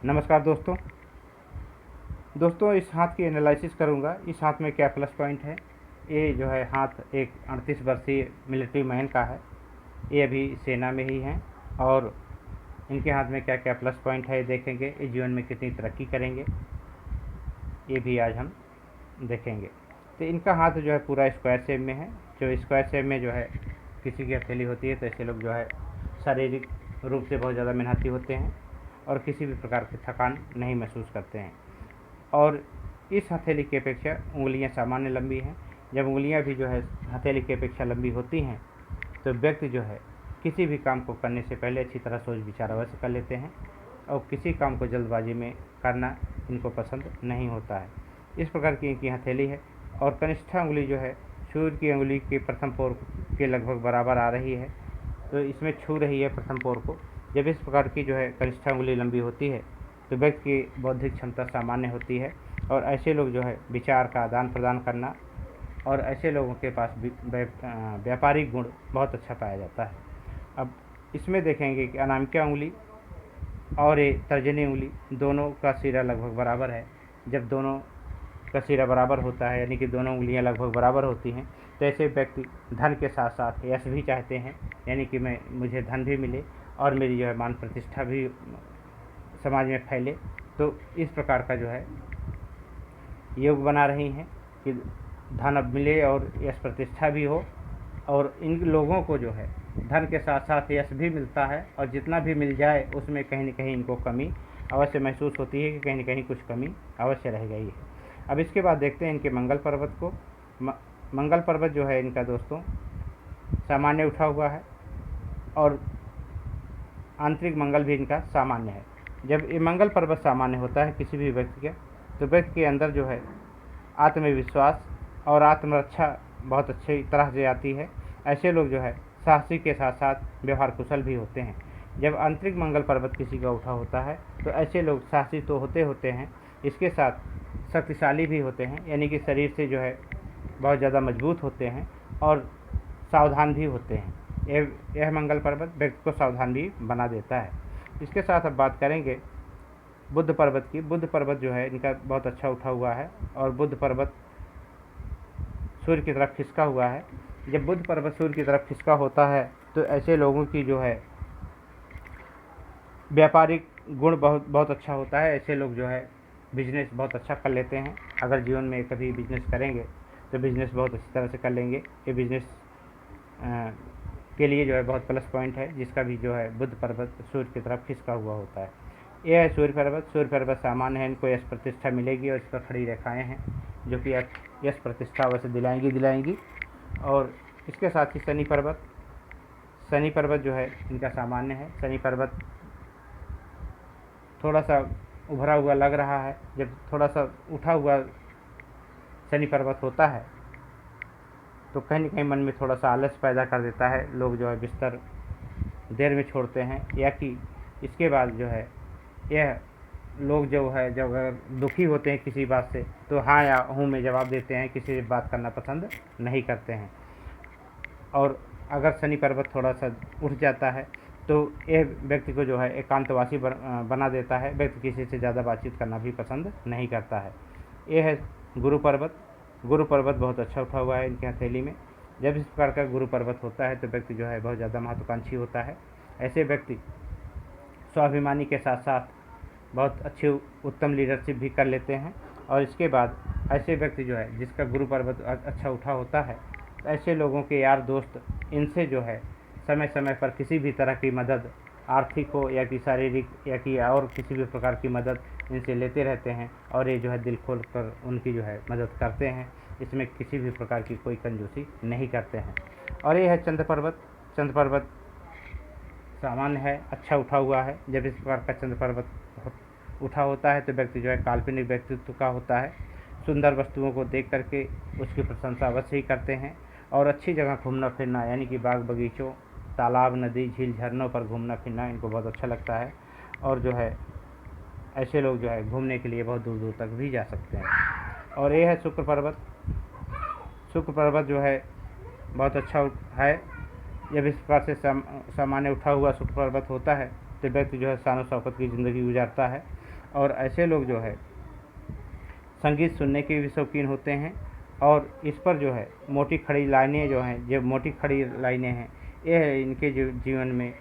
नमस्कार दोस्तों इस हाथ की एनालिसिस करूंगा। इस हाथ में क्या प्लस पॉइंट है। ये जो है हाथ एक 38 वर्षीय मिलिट्री मैन का है। ये अभी सेना में ही हैं और इनके हाथ में क्या क्या प्लस पॉइंट है ये देखेंगे। ये जीवन में कितनी तरक्की करेंगे ये भी आज हम देखेंगे। तो इनका हाथ जो है पूरा स्क्वायर शेप में है। जो स्क्वायर शेप में जो है किसी की हथेली होती है तो ऐसे लोग जो है शारीरिक रूप से बहुत ज़्यादा मेहनती होते हैं और किसी भी प्रकार की थकान नहीं महसूस करते हैं। और इस हथेली की अपेक्षा उंगलियां सामान्य लंबी हैं। जब उंगलियां भी जो है हथेली की अपेक्षा लंबी होती हैं तो व्यक्ति जो है किसी भी काम को करने से पहले अच्छी तरह सोच विचार अवश्य कर लेते हैं और किसी काम को जल्दबाजी में करना इनको पसंद नहीं होता है। इस प्रकार की इनकी हथेली है और कनिष्ठा उंगली जो है सूर्य की उंगली के प्रथम पोर के लगभग बराबर आ रही है, तो इसमें छू रही है प्रथम पोर को। जब इस प्रकार की जो है कनिष्ठा उंगली लंबी होती है तो व्यक्ति की बौद्धिक क्षमता सामान्य होती है और ऐसे लोग जो है विचार का आदान प्रदान करना और ऐसे लोगों के पास व्यापारिक गुण बहुत अच्छा पाया जाता है। अब इसमें देखेंगे कि अनामिका उंगली और ये तर्जनी उंगली दोनों का सिरा लगभग बराबर है। जब दोनों का सिरा बराबर होता है यानी कि दोनों उंगलियां लगभग बराबर होती हैं तो ऐसे व्यक्ति धन के साथ साथ यश भी चाहते हैं, यानी कि मुझे धन भी मिले और मेरी जो है मान प्रतिष्ठा भी समाज में फैले। तो इस प्रकार का जो है योग बना रही हैं कि धन अब मिले और यश प्रतिष्ठा भी हो और इन लोगों को जो है धन के साथ साथ यश भी मिलता है और जितना भी मिल जाए उसमें कहीं न कहीं इनको कमी अवश्य महसूस होती है कि कहीं न कहीं कुछ कमी अवश्य रह गई है। अब इसके बाद देखते हैं इनके मंगल पर्वत को। मंगल पर्वत जो है इनका दोस्तों सामान्य उठा हुआ है और आंतरिक मंगल भी इनका सामान्य है। जब ये मंगल पर्वत सामान्य होता है किसी भी व्यक्ति का तो व्यक्ति के अंदर जो है आत्मविश्वास और आत्मरक्षा बहुत अच्छी तरह से आती है। ऐसे लोग जो है साहसी के साथ साथ व्यवहार कुशल भी होते हैं। जब आंतरिक मंगल पर्वत किसी का उठा होता है तो ऐसे लोग साहसी तो होते हैं, इसके साथ शक्तिशाली भी होते हैं, यानी कि शरीर से जो है बहुत ज़्यादा मजबूत होते हैं और सावधान भी होते हैं। यह मंगल पर्वत व्यक्ति को सावधान भी बना देता है। इसके साथ अब बात करेंगे बुध पर्वत की। बुध पर्वत जो है इनका बहुत अच्छा उठा हुआ है और बुध पर्वत सूर्य की तरफ खिसका हुआ है। जब बुध पर्वत सूर्य की तरफ खिसका होता है तो ऐसे लोगों की जो है व्यापारिक गुण बहुत अच्छा होता है। ऐसे लोग जो है बिजनेस बहुत अच्छा कर लेते हैं। अगर जीवन में कभी बिजनेस करेंगे तो बिजनेस बहुत अच्छी तरह से कर लेंगे। ये बिजनेस के लिए जो है बहुत प्लस पॉइंट है, जिसका भी जो है बुध पर्वत सूर्य की तरफ खिसका हुआ होता है। यह है सूर्य पर्वत। सूर्य पर्वत सामान्य है, इनको यश प्रतिष्ठा मिलेगी और इस पर खड़ी रेखाएँ हैं जो कि यश प्रतिष्ठा वैसे दिलाएंगी। और इसके साथ ही शनि पर्वत जो है इनका सामान्य है। शनि पर्वत थोड़ा सा उभरा हुआ लग रहा है। जब थोड़ा सा उठा हुआ शनि पर्वत होता है तो कहीं न कहीं मन में थोड़ा सा आलस पैदा कर देता है। लोग जो है बिस्तर देर में छोड़ते हैं, या कि इसके बाद जो है यह लोग जो है जब दुखी होते हैं किसी बात से तो हाँ या हूँ में जवाब देते हैं, किसी से बात करना पसंद नहीं करते हैं। और अगर शनि पर्वत थोड़ा सा उठ जाता है तो यह व्यक्ति को जो है एकांतवासी बना देता है। व्यक्ति किसी से ज़्यादा बातचीत करना भी पसंद नहीं करता है। यह है गुरु पर्वत बहुत अच्छा उठा हुआ है इनकी हथेली में। जब इस प्रकार का गुरु पर्वत होता है तो व्यक्ति जो है बहुत ज़्यादा महत्वाकांक्षी होता है। ऐसे व्यक्ति स्वाभिमानी के साथ साथ बहुत अच्छी उत्तम लीडरशिप भी कर लेते हैं। और इसके बाद ऐसे व्यक्ति जो है जिसका गुरु पर्वत अच्छा उठा होता है, ऐसे लोगों के यार दोस्त इनसे जो है समय समय पर किसी भी तरह की मदद, आर्थिक हो या कि शारीरिक या कि और किसी भी प्रकार की मदद इनसे लेते रहते हैं और ये जो है दिल खोल कर उनकी जो है मदद करते हैं। इसमें किसी भी प्रकार की कोई कंजूसी नहीं करते हैं। और ये है चंद्र पर्वत सामान्य है, अच्छा उठा हुआ है। जब इस प्रकार का चंद्र पर्वत उठा होता है तो व्यक्ति जो है काल्पनिक व्यक्तित्व का होता है। सुंदर वस्तुओं को देख करके उसकी प्रशंसा अवश्य ही करते हैं और अच्छी जगह घूमना फिरना, यानी कि बाग बगीचों, तालाब, नदी, झील, झरनों पर घूमना फिरना इनको बहुत अच्छा लगता है। और जो है ऐसे लोग जो है घूमने के लिए बहुत दूर दूर तक भी जा सकते हैं। और ये है शुक्र पर्वत जो है बहुत अच्छा है। जब इस प्रकार से सामान्य उठा हुआ शुक्र पर्वत होता है तो व्यक्ति जो है शान शौकत की ज़िंदगी गुजारता है और ऐसे लोग जो है संगीत सुनने के भी शौकीन होते हैं, और इस पर जो है मोटी खड़ी लाइनें जो हैं, जो मोटी खड़ी लाइनें हैं, यह इनके जो जीवन में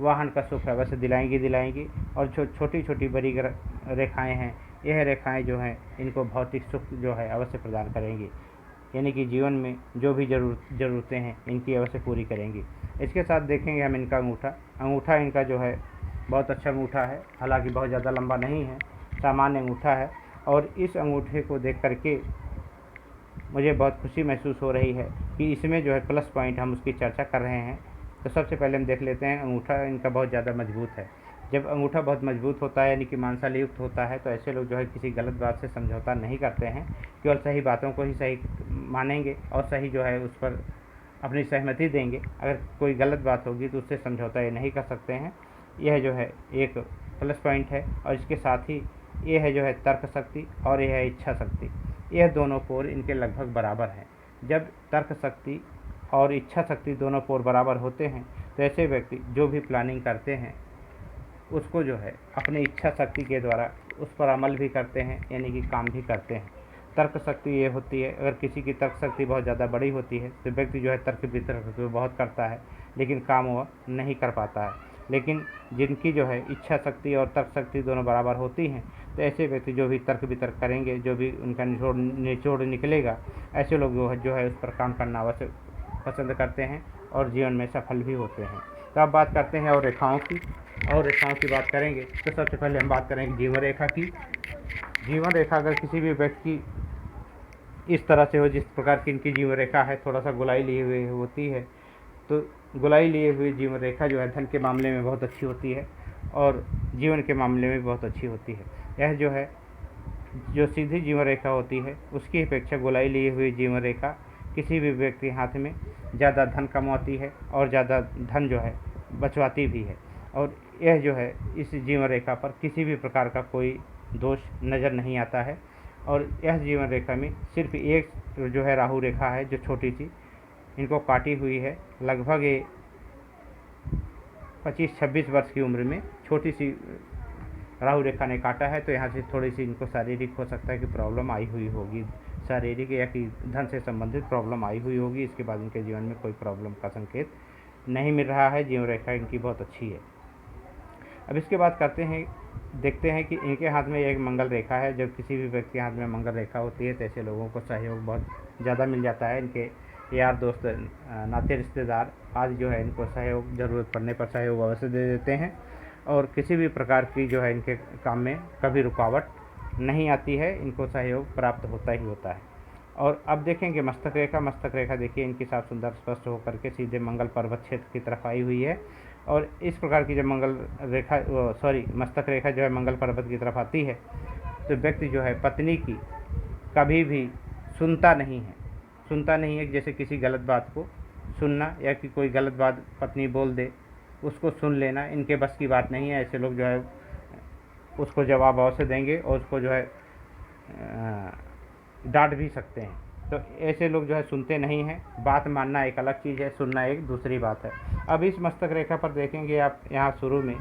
वाहन का सुख अवश्य दिलाएंगी। और छोटी छोटी बड़ी रेखाएं हैं, यह रेखाएं जो हैं इनको भौतिक सुख जो है अवश्य प्रदान करेंगी, यानी कि जीवन में जो भी ज़रूरतें हैं इनकी अवश्य पूरी करेंगी। इसके साथ देखेंगे हम इनका अंगूठा इनका जो है बहुत अच्छा अंगूठा है, हालांकि बहुत ज़्यादा लंबा नहीं है, सामान्य अंगूठा है। और इस अंगूठे को देख करके मुझे बहुत खुशी महसूस हो रही है कि इसमें जो है प्लस पॉइंट हम उसकी चर्चा कर रहे हैं। तो सबसे पहले हम देख लेते हैं, अंगूठा इनका बहुत ज़्यादा मजबूत है। जब अंगूठा बहुत मजबूत होता है, यानी कि मांसाल युक्त होता है, तो ऐसे लोग जो है किसी गलत बात से समझौता नहीं करते हैं, केवल सही बातों को ही सही मानेंगे और सही जो है उस पर अपनी सहमति देंगे। अगर कोई गलत बात होगी तो उससे समझौता ये नहीं कर सकते हैं। यह जो है एक प्लस पॉइंट है। और इसके साथ ही ये है जो है तर्क शक्ति और यह है इच्छा शक्ति। यह दोनों पोल इनके लगभग बराबर हैं। जब तर्क शक्ति और इच्छा शक्ति दोनों पोल बराबर होते हैं तो ऐसे व्यक्ति जो भी प्लानिंग करते हैं उसको जो है अपनी इच्छा शक्ति के द्वारा उस पर अमल भी करते हैं, यानी कि काम भी करते हैं। तर्क शक्ति ये होती है, अगर किसी की तर्क शक्ति बहुत ज़्यादा बड़ी होती है तो व्यक्ति जो है तर्क वितर्क बहुत करता है, लेकिन काम वह नहीं कर पाता है। लेकिन जिनकी जो है इच्छा शक्ति और तर्क शक्ति दोनों बराबर होती हैं तो ऐसे व्यक्ति जो भी तर्क वितर्क करेंगे, जो भी उनका निचोड़ निकलेगा, ऐसे लोग जो है उस पर काम करना अवश्य पसंद करते हैं और जीवन में सफल भी होते हैं। तो अब बात करते हैं और रेखाओं की बात करेंगे तो सबसे पहले हम बात करेंगे जीवन रेखा की। जीवन रेखा अगर किसी भी व्यक्ति की इस तरह से हो, जिस प्रकार की इनकी जीवन रेखा है, थोड़ा सा गोलाई लिए हुए होती है, तो गोलाई लिए हुई जीवन रेखा जो है धन के मामले में बहुत अच्छी होती है और जीवन के मामले में बहुत अच्छी होती है। यह जो है जो सीधी जीवन रेखा होती है उसकी अपेक्षा गोलाई लिए हुई जीवन रेखा किसी भी व्यक्ति हाथ में ज़्यादा धन कमाती है और ज़्यादा धन जो है बचवाती भी है। और यह जो है इस जीवन रेखा पर किसी भी प्रकार का कोई दोष नज़र नहीं आता है। और यह जीवन रेखा में सिर्फ एक जो है राहु रेखा है जो छोटी सी इनको काटी हुई है, लगभग 25-26 वर्ष की उम्र में छोटी सी राहु रेखा ने काटा है। तो यहाँ से थोड़ी सी इनको शारीरिक हो सकता है कि प्रॉब्लम आई हुई होगी, शारीरिक या कि धन से संबंधित प्रॉब्लम आई हुई होगी। इसके बाद इनके जीवन में कोई प्रॉब्लम का संकेत नहीं मिल रहा है, जीवन रेखा इनकी बहुत अच्छी है। अब इसके बाद देखते हैं कि इनके हाथ में एक मंगल रेखा है। जब किसी भी व्यक्ति के हाथ में मंगल रेखा होती है तो ऐसे लोगों को सहयोग बहुत ज़्यादा मिल जाता है। इनके यार दोस्त, नाते रिश्तेदार आज जो है इनको सहयोग, ज़रूरत पड़ने पर सहयोग अवश्य दे देते हैं और किसी भी प्रकार की जो है इनके काम में कभी रुकावट नहीं आती है, इनको सहयोग प्राप्त होता ही होता है। और अब देखेंगे मस्तक रेखा देखिए इनकी साफ सुंदर स्पष्ट होकर के सीधे मंगल पर्वत क्षेत्र की तरफ आई हुई है। और इस प्रकार की जब मस्तक रेखा जो है मंगल पर्वत की तरफ आती है तो व्यक्ति जो है पत्नी की कभी भी सुनता नहीं है। जैसे किसी गलत बात को सुनना या कि कोई गलत बात पत्नी बोल दे उसको सुन लेना इनके बस की बात नहीं है। ऐसे लोग जो है उसको जवाब अवश्य देंगे और उसको जो है डांट भी सकते हैं। तो ऐसे लोग जो है सुनते नहीं हैं। बात मानना एक अलग चीज़ है, सुनना एक दूसरी बात है। अब इस मस्तक रेखा पर देखेंगे आप, यहाँ शुरू में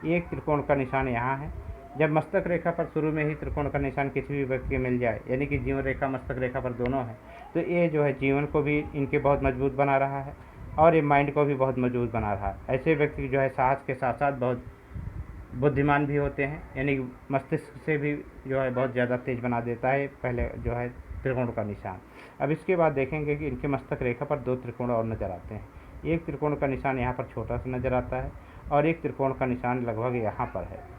एक त्रिकोण का निशान यहाँ है। जब मस्तक रेखा पर शुरू में ही त्रिकोण का निशान किसी भी व्यक्ति को मिल जाए, यानी कि जीवन रेखा मस्तक रेखा पर दोनों है, तो ये जो है जीवन को भी इनके बहुत मजबूत बना रहा है और ये माइंड को भी बहुत मजबूत बना रहा है। ऐसे व्यक्ति जो है साहस के साथ साथ बहुत बुद्धिमान भी होते हैं, यानी कि मस्तिष्क से भी जो है बहुत ज़्यादा तेज बना देता है पहले जो है त्रिकोण का निशान। अब इसके बाद देखेंगे कि इनके मस्तक रेखा पर दो त्रिकोण और नज़र आते हैं। एक त्रिकोण का निशान यहाँ पर छोटा सा नज़र आता है और एक त्रिकोण का निशान लगभग यहाँ पर है।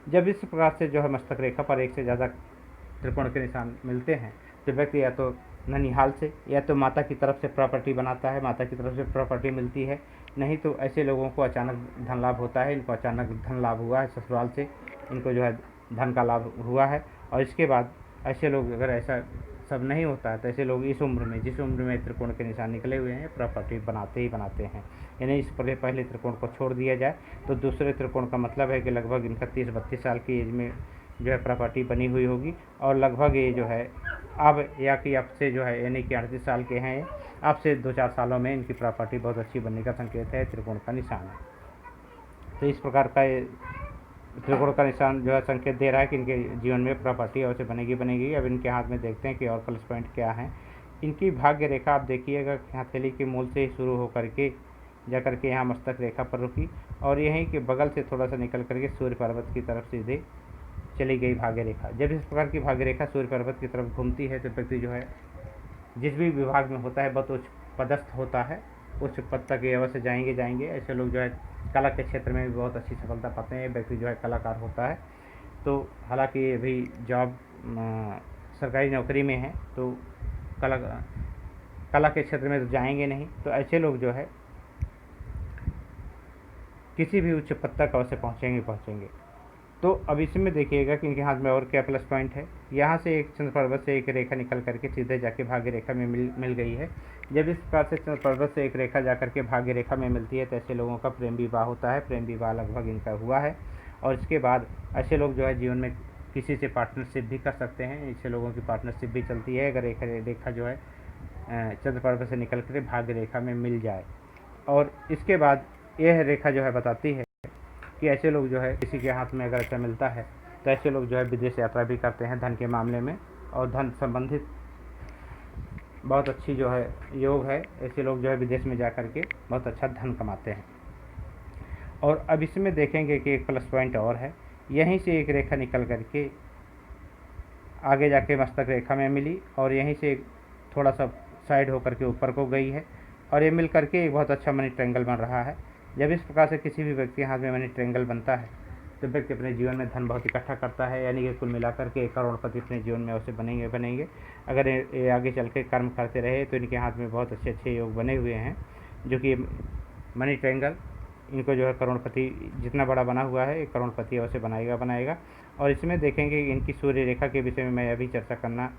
जब इस प्रकार से जो है मस्तक रेखा पर एक से ज़्यादा त्रिकोण के निशान मिलते हैं तो व्यक्ति या तो ननिहाल से या तो माता की तरफ से प्रॉपर्टी बनाता है, माता की तरफ से प्रॉपर्टी मिलती है, नहीं तो ऐसे लोगों को अचानक धन लाभ होता है। इनको अचानक धन लाभ हुआ है, ससुराल से इनको जो है धन का लाभ हुआ है। और इसके बाद ऐसे लोग, अगर ऐसा सब नहीं होता है तो ऐसे लोग इस उम्र में, जिस उम्र में त्रिकोण के निशान निकले हुए हैं, प्रॉपर्टी बनाते ही बनाते हैं। यानी इस पहले त्रिकोण को छोड़ दिया जाए तो दूसरे त्रिकोण का मतलब है कि लगभग इनका 30-32 साल की एज में जो है प्रॉपर्टी बनी हुई होगी और लगभग ये जो है अब या कि अब से जो है यानी कि 38 साल के हैं, अब से 2-4 सालों में इनकी प्रॉपर्टी बहुत अच्छी बनने का संकेत है, त्रिकोण का निशान है। तो इस प्रकार का ये त्रिकोण का निशान जो है संकेत दे रहा है कि इनके जीवन में प्रॉपर्टी अवश्य बनेगी बनेगी। अब इनके हाथ में देखते हैं कि और प्लस पॉइंट क्या है। इनकी भाग्य रेखा आप देखिएगा, हथेली के मूल से ही शुरू होकर के जा करके यहाँ मस्तक रेखा पर रुकी और यहीं के बगल से थोड़ा सा निकल करके सूर्य पर्वत की तरफ सीधे चली गई भाग्य रेखा। जब इस प्रकार की भाग्य रेखा सूर्य पर्वत की तरफ घूमती है तो व्यक्ति जो है जिस भी विभाग में होता है बहुत उच्च पदस्थ होता है, उच्च पद तक ये अवश्य जाएंगे। ऐसे लोग जो है कला के क्षेत्र में भी बहुत अच्छी सफलता पाते हैं। व्यक्ति जो है कलाकार होता है, तो हालांकि अभी जॉब सरकारी नौकरी में है तो कला के क्षेत्र में तो जाएंगे नहीं, तो ऐसे लोग जो है किसी भी उच्च पद तक अवश्य पहुँचेंगे। तो अब इसमें देखिएगा कि इनके हाथ में और क्या प्लस पॉइंट है। यहाँ से एक चंद्र पर्वत से एक रेखा निकल करके सीधे जाके भाग्य रेखा में मिल गई है। जब इस प्रकार से चंद्र पर्वत से एक रेखा जा करके भाग्य रेखा में मिलती है तो ऐसे लोगों का प्रेम विवाह होता है। प्रेम विवाह लगभग इनका हुआ है और इसके बाद ऐसे लोग जो है जीवन में किसी से पार्टनरशिप भी कर सकते हैं। ऐसे लोगों की पार्टनरशिप भी चलती है अगर एक रेखा जो है चंद्र पर्वत से निकल कर भाग्य रेखा में मिल जाए। और इसके बाद यह रेखा जो है बताती है कि ऐसे लोग जो है किसी के हाथ में अगर ऐसा मिलता है तो ऐसे लोग जो है विदेश यात्रा भी करते हैं धन के मामले में, और धन संबंधित बहुत अच्छी जो है योग है। ऐसे लोग जो है विदेश में जा कर के बहुत अच्छा धन कमाते हैं। और अब इसमें देखेंगे कि एक प्लस पॉइंट और है। यहीं से एक रेखा निकल करके आगे जाके मस्तक रेखा में मिली और यहीं से थोड़ा सा साइड होकर के ऊपर को गई है और ये मिल करके एक बहुत अच्छा मनी ट्रायंगल बन रहा है। जब इस प्रकार से किसी भी व्यक्ति के हाथ में मनी ट्रायंगल बनता है तो व्यक्ति अपने जीवन में धन बहुत इकट्ठा करता है, यानी कि कुल मिलाकर के 1 करोड़पति अपने जीवन में अवश्य बनेंगे। अगर ये आगे चल के कर्म करते रहे तो इनके हाथ में बहुत अच्छे योग बने हुए हैं, जो कि मनी ट्रायंगल इनको जो है करोड़पति जितना बड़ा बना हुआ है 1 करोड़पति अवश्य बनाएगा। और इसमें देखेंगे कि इनकी सूर्य रेखा के विषय में मैं अभी चर्चा करना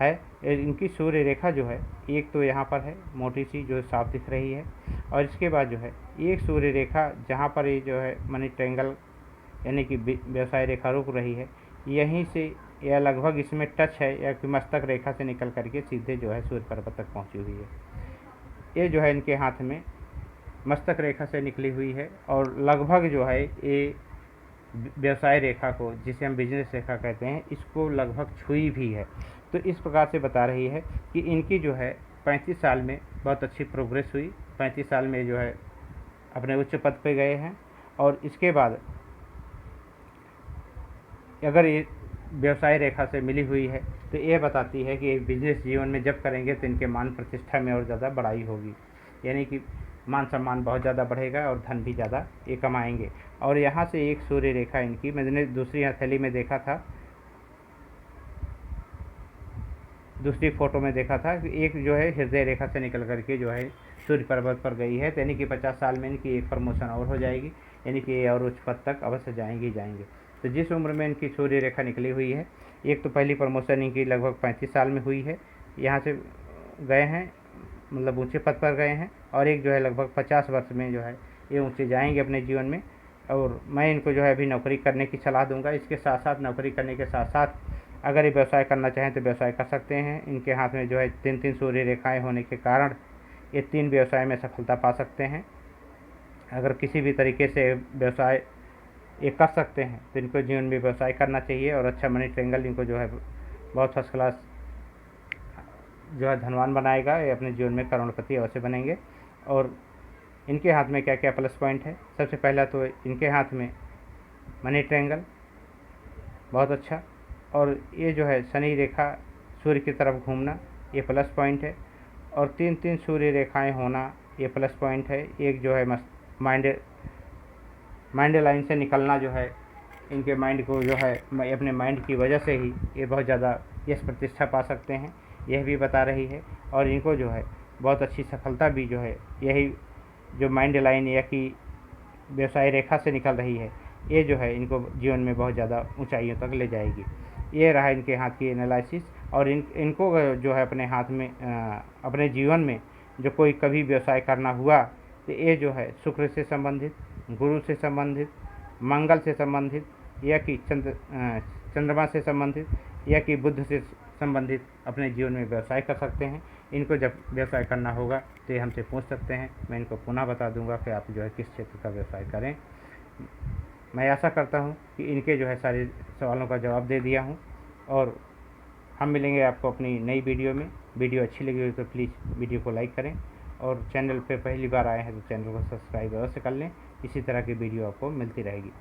है। इनकी सूर्य रेखा जो है एक तो यहाँ पर है मोटी सी जो साफ दिख रही है, और इसके बाद जो है एक सूर्य रेखा जहाँ पर ये जो है मनी ट्रायंगल यानी कि व्यवसाय रेखा रुक रही है, यहीं से यह लगभग इसमें टच है या कि मस्तक रेखा से निकल करके सीधे जो है सूर्य पर्वत तक पहुँची हुई है। ये जो है इनके हाथ में मस्तक रेखा से निकली हुई है और लगभग जो है ये व्यवसाय रेखा को, जिसे हम बिजनेस रेखा कहते हैं, इसको लगभग छुई भी है। तो इस प्रकार से बता रही है कि इनकी जो है 35 साल में बहुत अच्छी प्रोग्रेस हुई। 35 साल में जो है अपने उच्च पद पे गए हैं। और इसके बाद अगर ये व्यवसाय रेखा से मिली हुई है तो ये बताती है कि बिजनेस जीवन में जब करेंगे तो इनके मान प्रतिष्ठा में और ज़्यादा बढ़ाई होगी, यानी कि मान सम्मान बहुत ज़्यादा बढ़ेगा और धन भी ज़्यादा ये कमाएंगे। और यहाँ से एक सूर्य रेखा इनकी मैंने दूसरी हथेली में देखा था, दूसरी फोटो में देखा था कि एक जो है हृदय रेखा से निकल करके जो है सूर्य पर्वत पर गई है, यानी कि 50 साल में इनकी एक प्रमोशन और हो जाएगी, यानी कि और उच्च पद तक अवश्य जाएंगे। तो जिस उम्र में इनकी सूर्य रेखा निकली हुई है, एक तो पहली प्रमोशन इनकी लगभग 35 साल में हुई है, यहाँ से गए हैं मतलब ऊँचे पद पर गए हैं, और एक जो है लगभग 50 वर्ष में जो है ये ऊँचे जाएंगे अपने जीवन में। और मैं इनको जो है अभी नौकरी करने की सलाह दूंगा। इसके साथ साथ नौकरी करने के साथ साथ अगर ये व्यवसाय करना चाहें तो व्यवसाय कर सकते हैं। इनके हाथ में जो है 3 सूर्य रेखाएं होने के कारण ये 3 व्यवसाय में सफलता पा सकते हैं। अगर किसी भी तरीके से व्यवसाय ये कर सकते हैं तो इनको जीवन में व्यवसाय करना चाहिए और अच्छा मनी ट्रायंगल इनको जो है बहुत फर्स्ट क्लास जो है धनवान बनाएगा। ये अपने जीवन में करोड़पति अवश्य बनेंगे। और इनके हाथ में क्या क्या प्लस पॉइंट है, सबसे पहला तो इनके हाथ में मनी ट्रायंगल बहुत अच्छा, और ये जो है शनि रेखा सूर्य की तरफ घूमना ये प्लस पॉइंट है, और 3 सूर्य रेखाएं होना ये प्लस पॉइंट है। एक जो है माइंड लाइन से निकलना जो है इनके माइंड को जो है अपने माइंड की वजह से ही ये बहुत ज़्यादा यश प्रतिष्ठा पा सकते हैं, यह भी बता रही है। और इनको जो है बहुत अच्छी सफलता भी जो है यही जो माइंड लाइन या कि व्यवसाय रेखा से निकल रही है, ये जो है इनको जीवन में बहुत ज़्यादा ऊंचाइयों तक ले जाएगी। ये रहा इनके हाथ की एनालिसिस। और इनको जो है अपने हाथ में अपने जीवन में जो कोई कभी व्यवसाय करना हुआ तो ये जो है शुक्र से संबंधित, गुरु से संबंधित, मंगल से संबंधित, या कि चंद्रमा से संबंधित, या कि बुध से संबंधित अपने जीवन में व्यवसाय कर सकते हैं। इनको जब व्यवसाय करना होगा तो ये हमसे पूछ सकते हैं, मैं इनको पुनः बता दूंगा कि आप जो है किस क्षेत्र का व्यवसाय करें। मैं आशा करता हूँ कि इनके जो है सारे सवालों का जवाब दे दिया हूँ। और हम मिलेंगे आपको अपनी नई वीडियो में। वीडियो अच्छी लगी हो तो प्लीज़ वीडियो को लाइक करें, और चैनल पे पहली बार आए हैं तो चैनल को सब्सक्राइब अवश्य कर लें। इसी तरह की वीडियो आपको मिलती रहेगी।